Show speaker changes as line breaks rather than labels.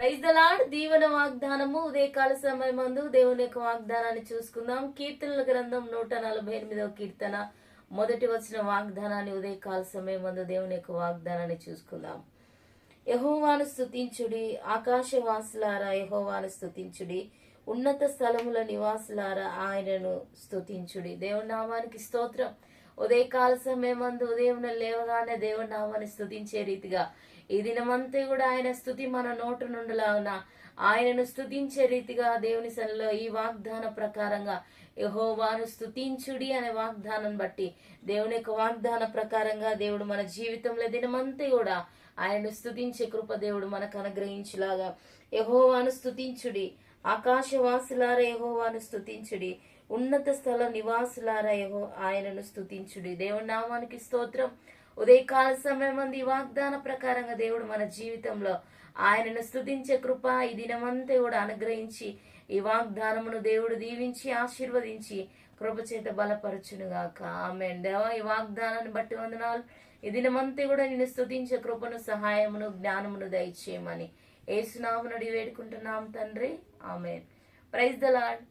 Praise the lord. దీవెన వాగ్దానము ఉదయకాల సమయమందు దేవుని యొక్క వాగ్దానాన్ని చూసుకుందాం. కీర్తనల గ్రంథం 148వ కీర్తన మొదటి వచ్చిన వాగ్దానాన్ని ఉదయకాల సమయమందు దేవుని యొక్క వాగ్దానాన్ని చూసుకుందాం. యెహోవాను స్తుతించుడి, ఆకాశవాసులారా యెహోవాను స్తుతించుడి, ఉన్నత స్థలముల నివాసులారా ఆయనను స్తుతించుడి. దేవుని నామానికి స్తోత్రం. ఉదయకాల సమయమందు ఉదయం లేవగానే దేవుని నామాన్ని స్తుతించే రీతిగా ఈ దినమంతా కూడా ఆయన స్తుతి మన నోటు నుండిలాగున ఆయనను స్తుతించే రీతిగా దేవుని సన్నిధిలో ఈ వాగ్దాన ప్రకారంగా యెహోవాను స్తుతించుడి అనే వాగ్దానం బట్టి దేవుని యొక్క వాగ్దాన ప్రకారంగా దేవుడు మన జీవితంలో దినమంతా కూడా ఆయనను స్తుతించే కృప దేవుడు మనకు అనుగ్రహించులాగా యెహోవాను స్తుతించుడి, ఆకాశవాసులారా యెహోవాను స్తుతించుడి, ఉన్నత స్థల నివాసులారా ఆయనను స్తుతించుడి. దేవుని నామానికి స్తోత్రం. ఉదయకాల సమయం మంది ఈ వాగ్దాన ప్రకారంగా దేవుడు మన జీవితంలో ఆయనను స్తుతించే కృప ఈ దినమంతా కూడా అనుగ్రహించి ఈ వాగ్దానమును దేవుడు దీవించి ఆశీర్వదించి కృప చేత బలపరచునుగాక. ఆమేన్. దేవా, ఈ వాగ్దానాన్ని బట్టి వందనాలు. ఈ దినమంతా కూడా నేను స్తుతించే కృపను, సహాయమును, జ్ఞానమును దయచేయమని యేసు నామమున వేడుకుంటున్నాం తండ్రి. ఆమేన్. Praise the lord.